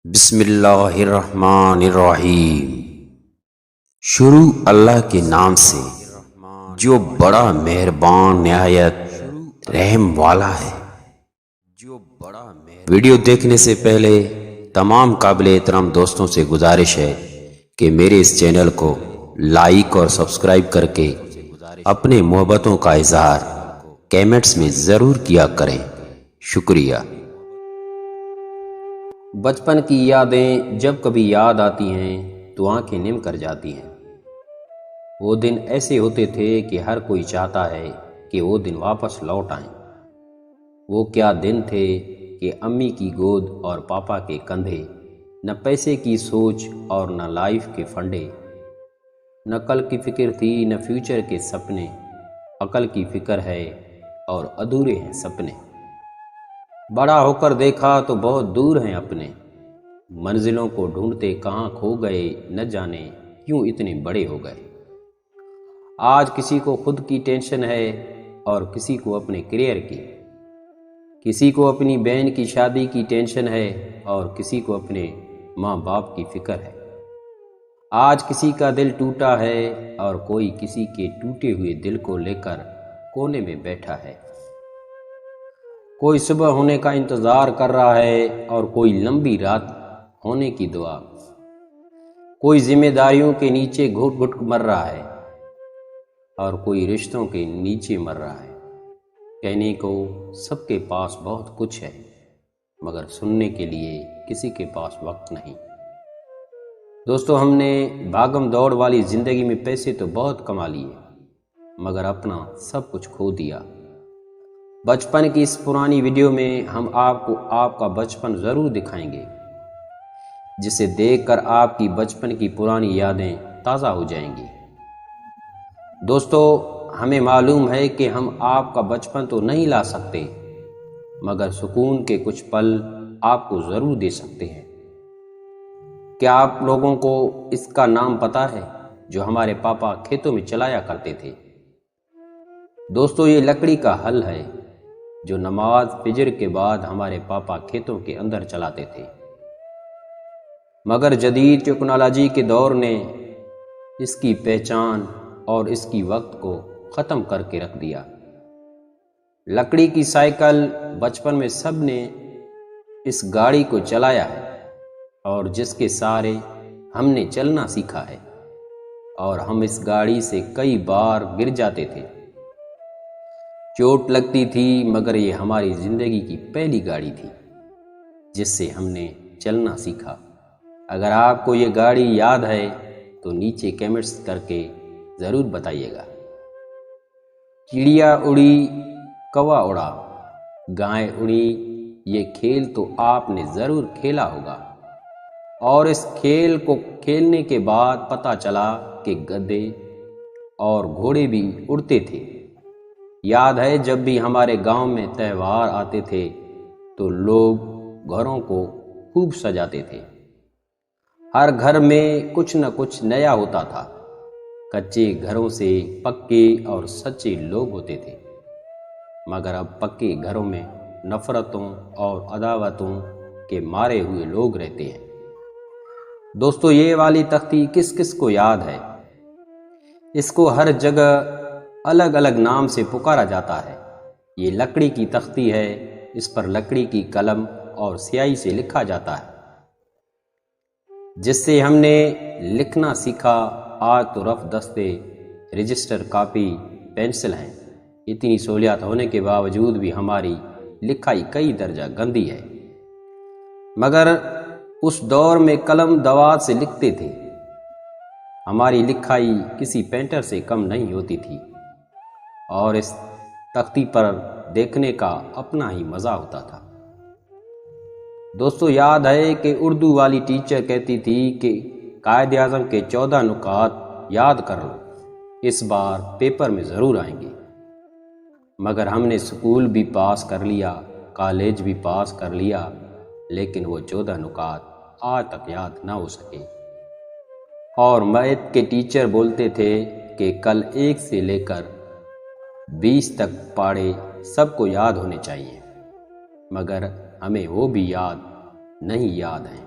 بسم اللہ الرحمن الرحیم۔ شروع اللہ کے نام سے جو بڑا مہربان نہایت رحم والا ہے۔ ویڈیو دیکھنے سے پہلے تمام قابل احترام دوستوں سے گزارش ہے کہ میرے اس چینل کو لائک اور سبسکرائب کر کے اپنے محبتوں کا اظہار کیمنٹس میں ضرور کیا کریں۔ شکریہ۔ بچپن کی یادیں جب کبھی یاد آتی ہیں تو آنکھیں نم کر جاتی ہیں۔ وہ دن ایسے ہوتے تھے کہ ہر کوئی چاہتا ہے کہ وہ دن واپس لوٹ آئیں۔ وہ کیا دن تھے کہ امی کی گود اور پاپا کے کندھے، نہ پیسے کی سوچ اور نہ لائف کے فنڈے، نہ کل کی فکر تھی نہ فیوچر کے سپنے۔ عقل کی فکر ہے اور ادھورے ہیں سپنے۔ بڑا ہو کر دیکھا تو بہت دور ہیں اپنے، منزلوں کو ڈھونڈتے کہاں کھو گئے، نہ جانے کیوں اتنے بڑے ہو گئے۔ آج کسی کو خود کی ٹینشن ہے اور کسی کو اپنے کیریئر کی، کسی کو اپنی بہن کی شادی کی ٹینشن ہے اور کسی کو اپنے ماں باپ کی فکر ہے۔ آج کسی کا دل ٹوٹا ہے اور کوئی کسی کے ٹوٹے ہوئے دل کو لے کر کونے میں بیٹھا ہے۔ کوئی صبح ہونے کا انتظار کر رہا ہے اور کوئی لمبی رات ہونے کی دعا۔ کوئی ذمہ داریوں کے نیچے گھٹ گھٹ مر رہا ہے اور کوئی رشتوں کے نیچے مر رہا ہے۔ کہنے کو سب کے پاس بہت کچھ ہے، مگر سننے کے لیے کسی کے پاس وقت نہیں۔ دوستو، ہم نے بھاگم دوڑ والی زندگی میں پیسے تو بہت کما لیے، مگر اپنا سب کچھ کھو دیا۔ بچپن کی اس پرانی ویڈیو میں ہم آپ کو آپ کا بچپن ضرور دکھائیں گے، جسے دیکھ کر آپ کی بچپن کی پرانی یادیں تازہ ہو جائیں گی۔ دوستو، ہمیں معلوم ہے کہ ہم آپ کا بچپن تو نہیں لا سکتے، مگر سکون کے کچھ پل آپ کو ضرور دے سکتے ہیں۔ کیا آپ لوگوں کو اس کا نام پتہ ہے جو ہمارے پاپا کھیتوں میں چلایا کرتے تھے؟ دوستو، یہ لکڑی کا ہل ہے جو نماز فجر کے بعد ہمارے پاپا کھیتوں کے اندر چلاتے تھے، مگر جدید ٹیکنالوجی کے دور نے اس کی پہچان اور اس کی وقت کو ختم کر کے رکھ دیا۔ لکڑی کی سائیکل بچپن میں سب نے اس گاڑی کو چلایا ہے اور جس کے سہارے ہم نے چلنا سیکھا ہے، اور ہم اس گاڑی سے کئی بار گر جاتے تھے، چوٹ لگتی تھی، مگر یہ ہماری زندگی کی پہلی گاڑی تھی جس سے ہم نے چلنا سیکھا۔ اگر آپ کو یہ گاڑی یاد ہے تو نیچے کمنٹس کر کے ضرور بتائیے گا۔ چڑیا اڑی، کوا اڑا، گائے اڑی، یہ کھیل تو آپ نے ضرور کھیلا ہوگا، اور اس کھیل کو کھیلنے کے بعد پتہ چلا کہ گدھے اور گھوڑے بھی اڑتے تھے۔ یاد ہے جب بھی ہمارے گاؤں میں تہوار آتے تھے تو لوگ گھروں کو خوب سجاتے تھے۔ ہر گھر میں کچھ نہ کچھ نیا ہوتا تھا۔ کچے گھروں سے پکے اور سچے لوگ ہوتے تھے، مگر اب پکے گھروں میں نفرتوں اور عداوتوں کے مارے ہوئے لوگ رہتے ہیں۔ دوستو، یہ والی تختی کس کس کو یاد ہے؟ اس کو ہر جگہ الگ الگ نام سے پکارا جاتا ہے۔ یہ لکڑی کی تختی ہے، اس پر لکڑی کی قلم اور سیاہی سے لکھا جاتا ہے۔ جس سے ہم نے لکھنا سیکھا۔ آج تو رف دستے، رجسٹر، کاپی، پینسل ہیں۔ اتنی سہولیات ہونے کے باوجود بھی ہماری لکھائی کئی درجہ گندی ہے، مگر اس دور میں قلم دوات سے لکھتے تھے۔ ہماری لکھائی کسی پینٹر سے کم نہیں ہوتی تھی، اور اس تختی پر دیکھنے کا اپنا ہی مزہ ہوتا تھا۔ دوستو، یاد ہے کہ اردو والی ٹیچر کہتی تھی کہ قائد اعظم کے 14 نکات یاد کر لو، اس بار پیپر میں ضرور آئیں گے۔ مگر ہم نے اسکول بھی پاس کر لیا، کالج بھی پاس کر لیا، لیکن وہ 14 نکات آج تک یاد نہ ہو سکے۔ اور میتھ کے ٹیچر بولتے تھے کہ کل 1 سے لے کر 20 تک پاڑے سب کو یاد ہونے چاہیے، مگر ہمیں وہ بھی یاد نہیں یاد ہیں۔